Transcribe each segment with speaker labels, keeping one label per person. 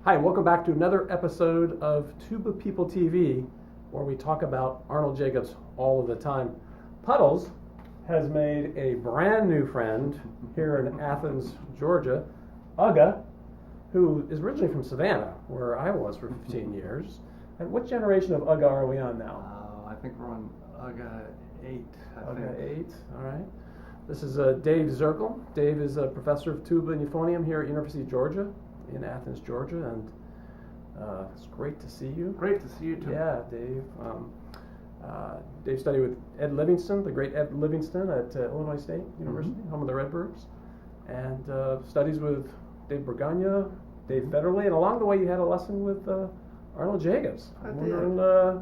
Speaker 1: Hi, and welcome back to another episode of Tuba People TV, where we talk about Arnold Jacobs all of the time. Puddles has made a brand new friend here in Athens, Georgia, Uga, who is originally from Savannah, where I was for 15 years. And what generation of Uga are we on now?
Speaker 2: I think we're on Uga 8,
Speaker 1: Uga 8, all right. This is Dave Zerkel. Dave is a professor of tuba and euphonium here at University of Georgia in Athens, Georgia, and it's great to see you.
Speaker 2: Great to see you too.
Speaker 1: Yeah, Dave. Dave studied with Ed Livingston, the great Ed Livingston at Illinois State University, home of the Redbirds, and studies with Dave Bergagna, Dave Fedderly, and along the way you had a lesson with Arnold Jacobs. I'm wondering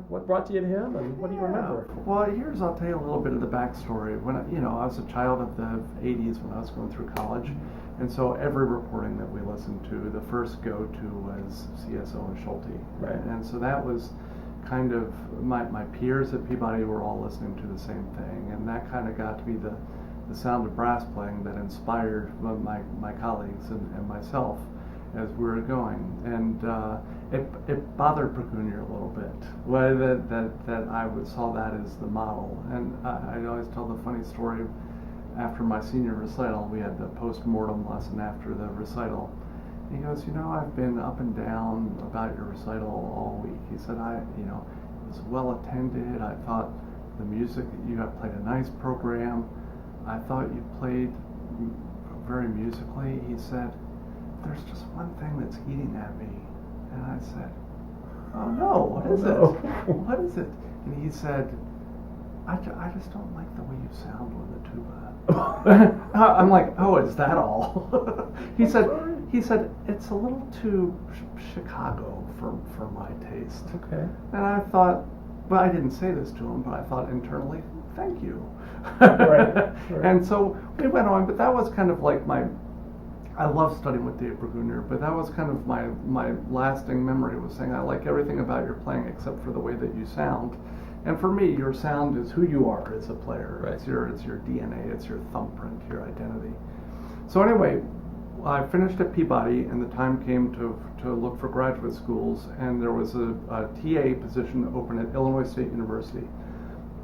Speaker 1: what brought you to him, and what do you remember?
Speaker 2: Well, I'll tell you a little bit of the backstory. When I was a child of the 80s when I was going through college, and so every recording that we listened to, the first go-to was CSO and Schulte.
Speaker 1: Right.
Speaker 2: And so that was kind of, my peers at Peabody were all listening to the same thing, and that kind of got to be the sound of brass playing that inspired my colleagues and myself as we were going. And it bothered Bergagna a little bit, that I saw that as the model. And I always tell the funny story. After my senior recital, we had the post-mortem lesson after the recital. He goes, I've been up and down about your recital all week. He said, it was well attended. I thought the music, you had played a nice program. I thought you played very musically. He said, there's just one thing that's eating at me. And I said, oh no, what is it? What is it? And he said, I just don't like the way you sound with the tuba. I'm like, oh, is that all? He said, it's a little too Chicago for my taste.
Speaker 1: Okay.
Speaker 2: And I thought, well, I didn't say this to him, but I thought internally, thank you.
Speaker 1: Right.
Speaker 2: And so we went on, but that was kind of like I love studying with Dave Bergagna, but that was kind of my lasting memory, was saying I like everything about your playing except for the way that you sound. And for me, your sound is who you are as a player.
Speaker 1: Right.
Speaker 2: It's your DNA, it's your thumbprint, your identity. So anyway, I finished at Peabody, and the time came to look for graduate schools, and there was a TA position open at Illinois State University.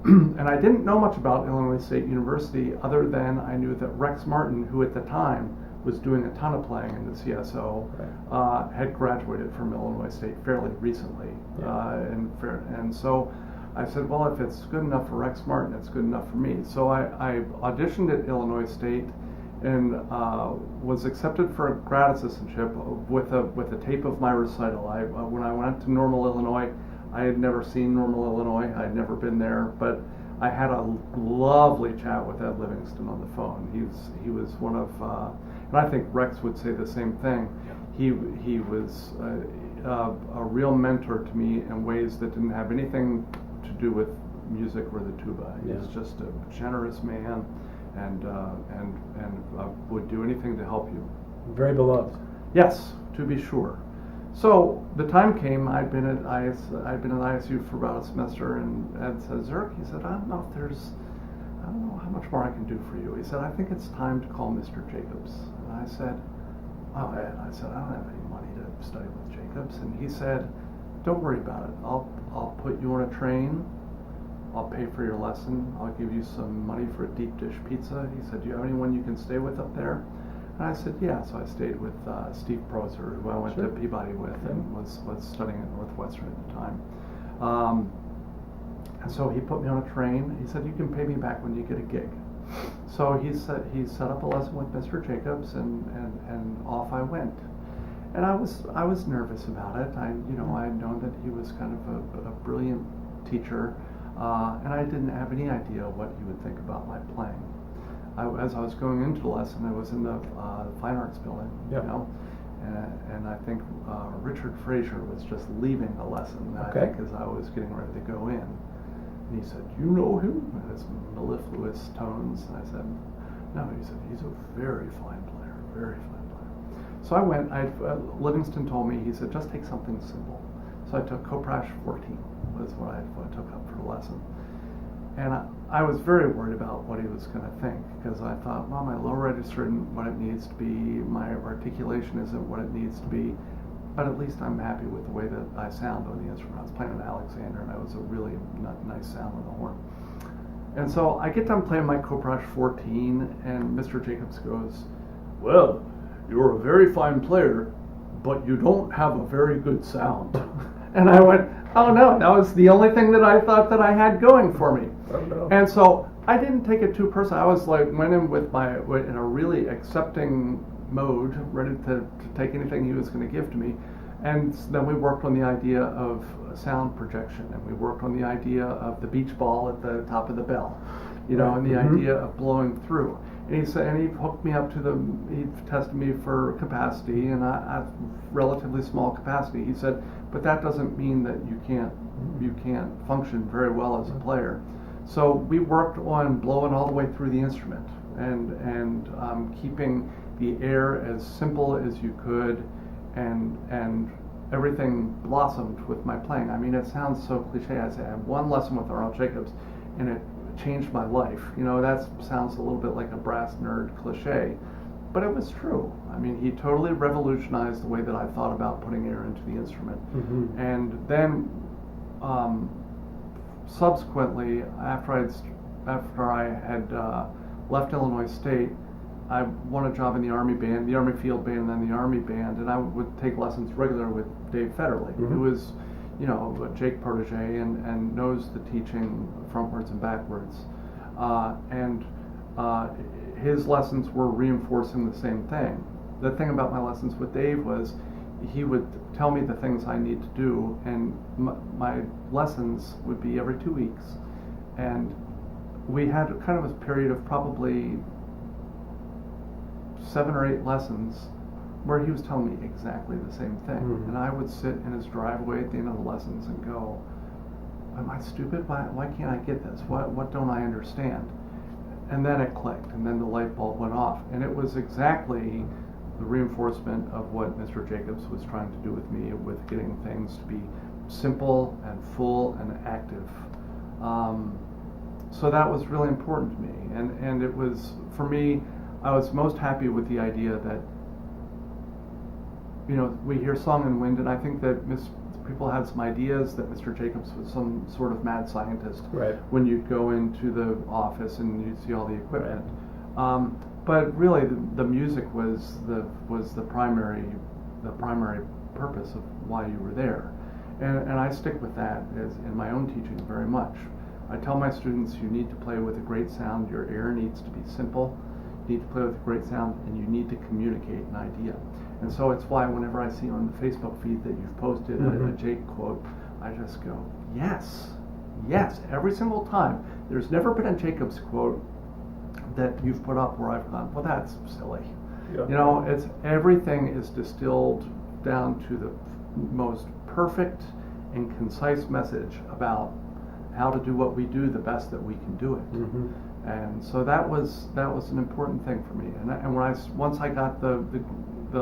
Speaker 2: And I didn't know much about Illinois State University other than I knew that Rex Martin, who at the time was doing a ton of playing in the CSO,
Speaker 1: right.
Speaker 2: Had graduated from Illinois State fairly recently.
Speaker 1: Yeah.
Speaker 2: And so I said, well, if it's good enough for Rex Martin, it's good enough for me. So I auditioned at Illinois State and was accepted for a grad assistantship with a tape of my recital. When I went to Normal, Illinois, I had never seen Normal, Illinois. I had never been there, but I had a lovely chat with Ed Livingston on the phone. He was one of, and I think Rex would say the same thing. He was a real mentor to me in ways that didn't have anything to do with music or the tuba. He was just a generous man, and would do anything to help you.
Speaker 1: Very beloved.
Speaker 2: Yes, to be sure. So the time came. I'd been at ISU for about a semester, and Ed said, "Zerk," he said, I don't know how much more I can do for you. He said, "I think it's time to call Mr. Jacobs." And I said, "Oh, Ed," I said, "I don't have any money to study with Jacobs." And he said, "Don't worry about it. I'll put you on a train. I'll pay for your lesson. I'll give you some money for a deep dish pizza." He said, "Do you have anyone you can stay with up there?" And I said, "Yeah." So I stayed with Steve Proser, who I went to Peabody with, and was studying at Northwestern at the time. And so he put me on a train. He said, "You can pay me back when you get a gig." So he set up a lesson with Mr. Jacobs, and off I went. And I was nervous about it. I had known that he was kind of a brilliant teacher, and I didn't have any idea what he would think about my playing. As I was going into the lesson, I was in the Fine Arts building, and I think Richard Frazier was just leaving the lesson. I think as I was getting ready to go in, and he said, "You know him?" in his mellifluous tones. And I said, "No." He said, "He's a very fine player, very fine player." So I went. Livingston told me, he said, "Just take something simple." So I took Coprash 14 was what I took up for the lesson. And I was very worried about what he was going to think, because I thought, well, my low register isn't what it needs to be, my articulation isn't what it needs to be, but at least I'm happy with the way that I sound on the instrument. I was playing an Alexander, and that was a really nice sound on the horn. And so I get done playing my Coprash 14, and Mr. Jacobs goes, well, you're a very fine player, but you don't have a very good sound. And I went, oh no, that was the only thing that I thought that I had going for me.
Speaker 1: Oh, no.
Speaker 2: And so I didn't take it too personally. I was like, went in in a really accepting mode, ready to take anything he was going to give to me. And then we worked on the idea of sound projection, and we worked on the idea of the beach ball at the top of the bell, and the idea of blowing through. And he hooked me up he tested me for capacity, and I relatively small capacity. He said, but that doesn't mean that you can't function very well as a player. So we worked on blowing all the way through the instrument and keeping the air as simple as you could, and everything blossomed with my playing. I mean, it sounds so cliche. I had one lesson with Arnold Jacobs, and it changed my life. That sounds a little bit like a brass nerd cliche, but it was true. I mean, he totally revolutionized the way that I thought about putting air into the instrument.
Speaker 1: Mm-hmm.
Speaker 2: And then subsequently, after I had left Illinois State, I won a job in the Army band, the Army field band, and then the Army band, and I would take lessons regularly with Dave Fedderly, who is, a Jake protege and knows the teaching frontwards and backwards. His lessons were reinforcing the same thing. The thing about my lessons with Dave was he would tell me the things I need to do, and my lessons would be every 2 weeks. And we had kind of a period of probably 7 or 8 lessons where he was telling me exactly the same thing. And I would sit in his driveway at the end of the lessons and go, am I stupid? Why can't I get this? What don't I understand? And then it clicked, and then the light bulb went off. And it was exactly the reinforcement of what Mr. Jacobs was trying to do with me, with getting things to be simple and full and active. So that was really important to me. And it was, for me, I was most happy with the idea that, we hear Song and Wind, and I think that people had some ideas that Mr. Jacobs was some sort of mad scientist.
Speaker 1: Right.
Speaker 2: When you'd go into the office and you'd see all the equipment. But really, the music was the primary purpose of why you were there, and I stick with that as in my own teaching very much. I tell my students, you need to play with a great sound. Your air needs to be simple. You need to play with a great sound, and you need to communicate an idea. And so it's why whenever I see on the Facebook feed that you've posted a Jake quote, I just go, yes, every single time. There's never been a Jacobs quote that you've put up where I've gone, well, that's silly. Yeah. It's everything is distilled down to the most perfect and concise message about how to do what we do the best that we can do it. And so that was an important thing for me. And once I got the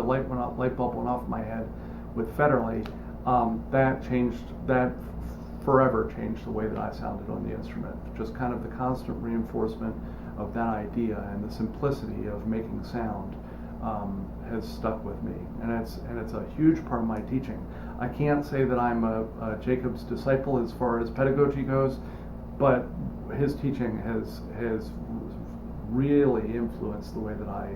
Speaker 2: light bulb went off my head with Fedderly, that forever changed the way that I sounded on the instrument. Just kind of the constant reinforcement of that idea and the simplicity of making sound has stuck with me, and it's a huge part of my teaching. I can't say that I'm a Jacobs disciple as far as pedagogy goes, but his teaching has really influenced the way that I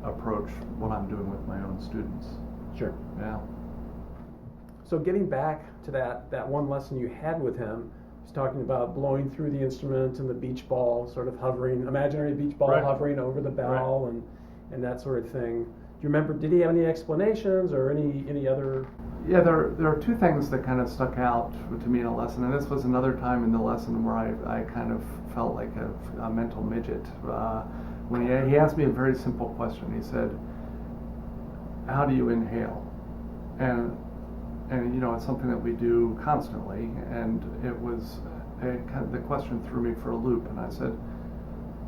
Speaker 2: approach what I'm doing with my own students.
Speaker 1: Sure.
Speaker 2: Yeah.
Speaker 1: So getting back to that one lesson you had with him, he's talking about blowing through the instrument and the beach ball sort of hovering, imaginary beach ball hovering over the bell and that sort of thing. Do you remember, did he have any explanations or any other?
Speaker 2: Yeah, there are 2 things that kind of stuck out to me in a lesson, and this was another time in the lesson where I kind of felt like a mental midget. When he asked me a very simple question. He said, how do you inhale? And it's something that we do constantly, and the question threw me for a loop, and I said,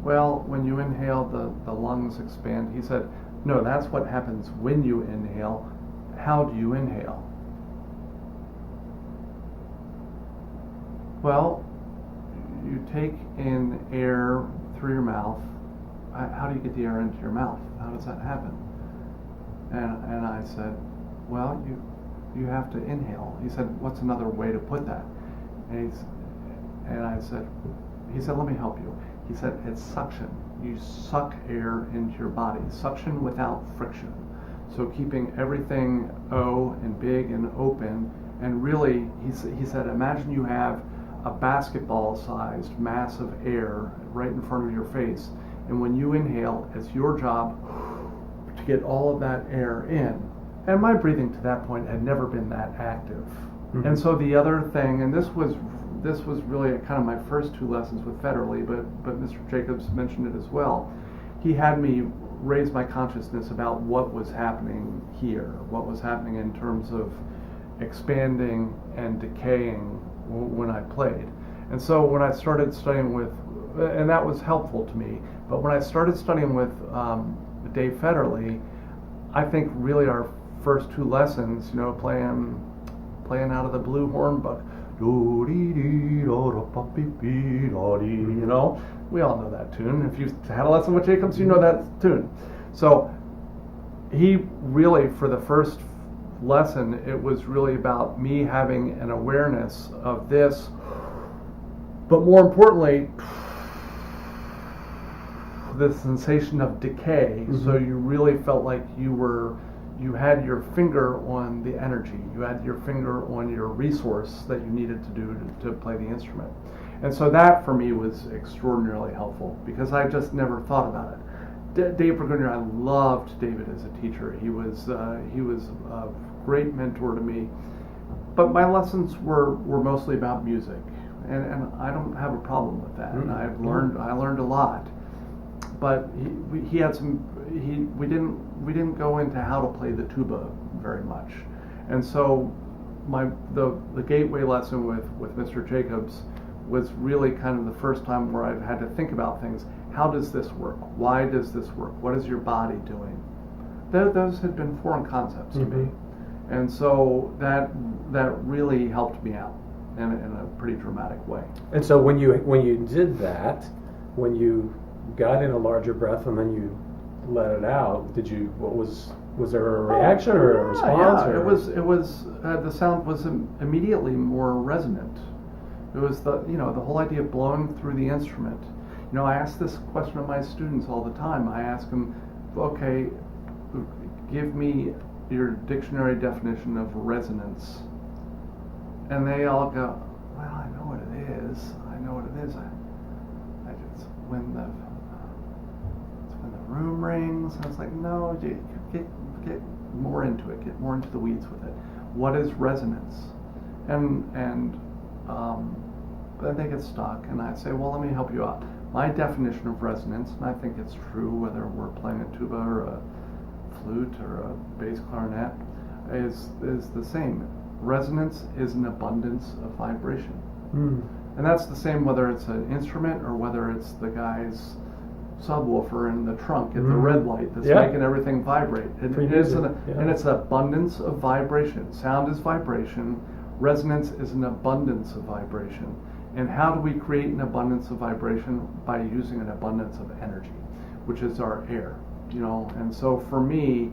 Speaker 2: well, when you inhale, the lungs expand. He said, no, that's what happens when you inhale. How do you inhale? Well, you take in air through your mouth. How do you get the air into your mouth? How does that happen? And I said, well, you have to inhale. He said, what's another way to put that? And I said, he said, let me help you. He said, it's suction. You suck air into your body. Suction without friction. So keeping everything O and big and open, and really, he said, imagine you have a basketball-sized mass of air right in front of your face, and when you inhale, it's your job to get all of that air in. And my breathing to that point had never been that active. Mm-hmm. And so the other thing, and this was really kind of my first 2 lessons with Fedderly, but Mr. Jacobs mentioned it as well. He had me raise my consciousness about what was happening here, what was happening in terms of expanding and decaying when I played. And so when I started studying with, and that was helpful to me, but when I started studying with Dave Fedderly, I think really our first 2 lessons, playing out of the Blue Horn Book, we all know that tune. If you've had a lesson with Jacobs, you know that tune. So he really, for the first lesson, it was really about me having an awareness of this, but more importantly, the sensation of decay. Mm-hmm. So you really felt like you had your finger on the energy, you had your finger on your resource that you needed to do to play the instrument. And so that for me was extraordinarily helpful because I just never thought about it. Dave Burgundy, I loved David as a teacher. He was a great mentor to me. But my lessons were mostly about music, and I don't have a problem with that. Mm-hmm. And I learned a lot. But we didn't go into how to play the tuba very much, and so the gateway lesson with Mr. Jacobs was really kind of the first time where I've had to think about things. How does this work? Why does this work? What is your body doing? Those had been foreign concepts to me, and so that really helped me out in a pretty dramatic way.
Speaker 1: And so when you did that, when you got in a larger breath and then you let it out, was there a reaction or a response?
Speaker 2: Yeah, it was the sound was immediately more resonant. It was the whole idea of blowing through the instrument. I ask this question of my students all the time. I ask them, okay, give me your dictionary definition of resonance. And they all go, well, I know what it is. It's when the room rings. And it's like, no, get more into it. Get more into the weeds with it. What is resonance? And then they get stuck, and I say, well, let me help you out. My definition of resonance, and I think it's true whether we're playing a tuba or a flute or a bass clarinet, is the same. Resonance is an abundance of vibration. Mm. And that's the same whether it's an instrument or whether it's the guy's subwoofer in the trunk at the red light that's making everything vibrate. And it's an abundance of vibration. Sound is vibration. Resonance is an abundance of vibration. And how do we create an abundance of vibration? By using an abundance of energy, which is our air. And so for me,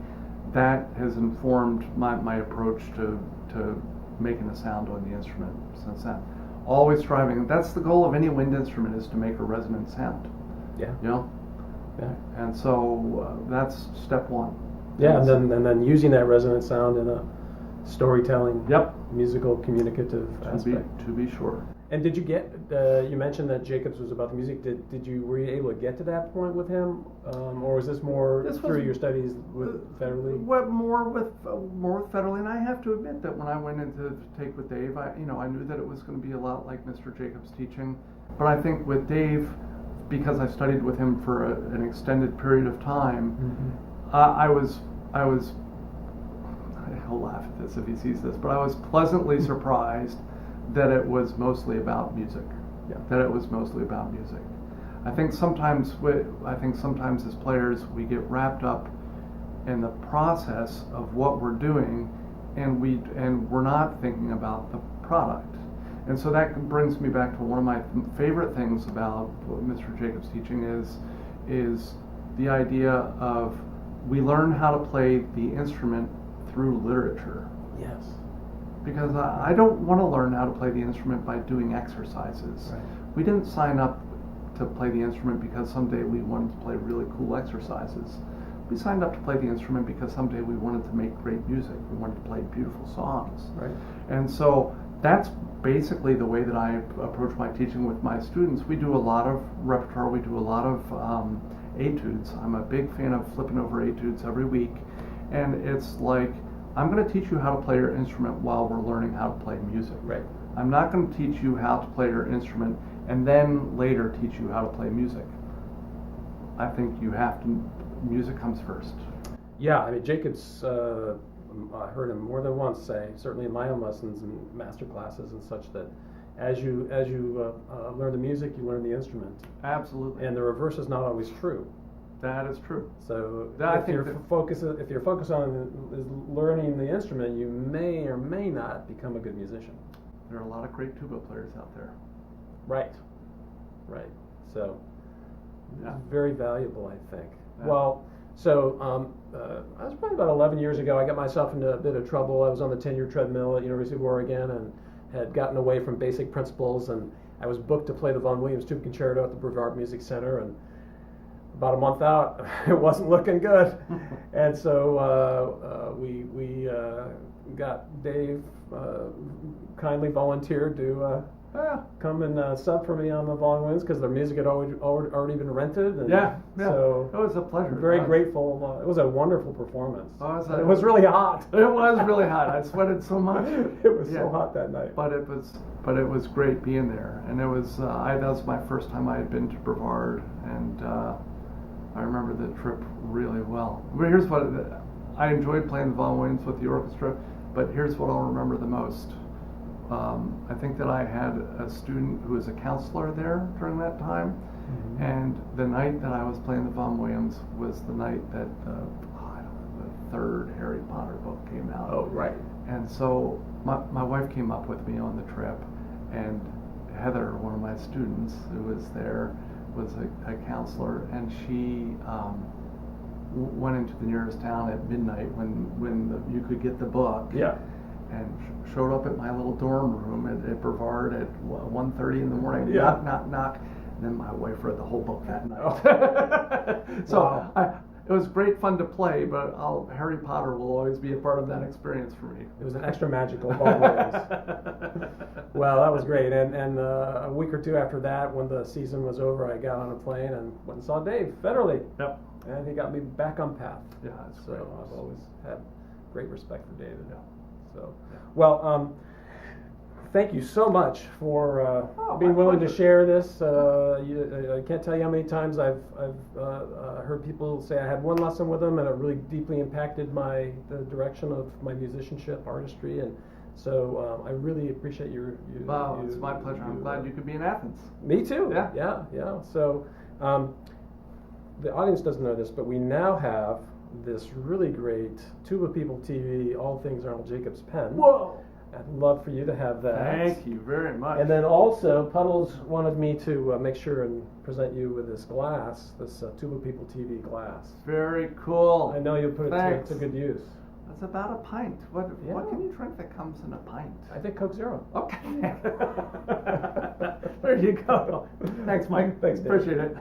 Speaker 2: that has informed my approach to making a sound on the instrument since then. Always striving. That's the goal of any wind instrument, is to make a resonant sound.
Speaker 1: Yeah.
Speaker 2: Yeah. And so that's step one.
Speaker 1: Yeah, and then using that resonant sound in a storytelling, musical, communicative aspect.
Speaker 2: To be sure.
Speaker 1: And did you get? You mentioned that Jacobs was about the music. Were you able to get to that point with him, or was this more through your studies with Fedderly?
Speaker 2: More with Fedderly, and I have to admit that when I went into take with Dave, I knew that it was going to be a lot like Mr. Jacobs' teaching, but I think with Dave, because I studied with him for an extended period of time, I was. He'll laugh at this if he sees this, but I was pleasantly surprised that it was mostly about music. Yeah. That it was mostly about music. I think sometimes as players we get wrapped up in the process of what we're doing, and we're not thinking about the product. And so that brings me back to one of my favorite things about what Mr. Jacobs' teaching is the idea of we learn how to play the instrument through literature.
Speaker 1: Yes.
Speaker 2: Because I don't want to learn how to play the instrument by doing exercises.
Speaker 1: Right.
Speaker 2: We didn't sign up to play the instrument because someday we wanted to play really cool exercises. We signed up to play the instrument because someday we wanted to make great music. We wanted to play beautiful songs.
Speaker 1: Right.
Speaker 2: And so that's basically the way that I approach my teaching with my students. We do a lot of repertoire. We do a lot of etudes. I'm a big fan of flipping over etudes every week. And it's like, I'm going to teach you how to play your instrument while we're learning how to play music.
Speaker 1: Right.
Speaker 2: I'm not going to teach you how to play your instrument and then later teach you how to play music. I think music comes first.
Speaker 1: Yeah, I mean, Jacobs, I heard him more than once say, certainly in my own lessons and master classes and such, that as you learn the music, you learn the instrument.
Speaker 2: Absolutely.
Speaker 1: And the reverse is not always true.
Speaker 2: That is true.
Speaker 1: So
Speaker 2: if your
Speaker 1: focus on is learning the instrument, you may or may not become a good musician.
Speaker 2: There are a lot of great tuba players out there.
Speaker 1: Right. So
Speaker 2: Yeah.
Speaker 1: very valuable, I think.
Speaker 2: Yeah.
Speaker 1: Well, so I was probably about 11 years ago. I got myself into a bit of trouble. I was on the 10-year treadmill at University of Oregon and had gotten away from basic principles, and I was booked to play the Vaughan Williams Tuba Concerto at the Brevard Music Center, and about a month out, it wasn't looking good. And so we got Dave kindly volunteered to come and sub for me on the Vaughan Williams because their music had already been rented. And
Speaker 2: Yeah.
Speaker 1: So
Speaker 2: it was a pleasure.
Speaker 1: very grateful. It was a wonderful performance.
Speaker 2: It
Speaker 1: was really hot.
Speaker 2: It was really hot. I sweated so much.
Speaker 1: It was so hot that night.
Speaker 2: But it was great being there, and it was that was my first time I had been to Brevard, and I remember the trip really well. But here's what I enjoyed playing the Vaughan Williams with the orchestra, but here's what I'll remember the most. I think that I had a student who was a counselor there during that time,
Speaker 1: Mm-hmm.
Speaker 2: and the night that I was playing the Vaughan Williams was the night that the third Harry Potter book came out.
Speaker 1: Oh, right.
Speaker 2: And so my wife came up with me on the trip, and Heather, one of my students who was there, was a counselor, and she went into the nearest town at midnight when you could get the book.
Speaker 1: Yeah.
Speaker 2: And showed up at my little dorm room at Brevard at 1:30 in the morning.
Speaker 1: Yeah.
Speaker 2: Knock, knock, knock. And then my wife read the whole book that night.
Speaker 1: Oh.
Speaker 2: So
Speaker 1: Wow.
Speaker 2: it was great fun to play, but Harry Potter will always be a part of that experience for me.
Speaker 1: It was an extra magical Vaughan Williams. Well, that was great. And a week or two after that, when the season was over, I got on a plane and went and saw Dave Fedderly.
Speaker 2: Yep.
Speaker 1: And he got me back on path.
Speaker 2: Yeah, that's
Speaker 1: So
Speaker 2: great.
Speaker 1: I've always had great respect for David.
Speaker 2: Yeah.
Speaker 1: So, well, thank you so much for being
Speaker 2: my
Speaker 1: willing to
Speaker 2: pleasure.
Speaker 1: share this. I can't tell you how many times I've heard people say I had one lesson with him and it really deeply impacted the direction of my musicianship, artistry, and so I really appreciate you.
Speaker 2: Wow, it's my pleasure. I'm glad you could be in Athens.
Speaker 1: Me too.
Speaker 2: Yeah.
Speaker 1: Yeah. So the audience doesn't know this, but we now have this really great Tuba People TV, All Things Arnold Jacobs pen.
Speaker 2: Whoa!
Speaker 1: I'd love for you to have that.
Speaker 2: Thank you very much.
Speaker 1: And then also, Puddles wanted me to make sure and present you with this glass, this Tuba People TV glass.
Speaker 2: Very cool.
Speaker 1: I know you'll put it to good use.
Speaker 2: That's about a pint. What can you drink that comes in a pint?
Speaker 1: I think Coke Zero.
Speaker 2: Okay. There you go. Thanks, Mike.
Speaker 1: Thanks, Dave.
Speaker 2: Appreciate it.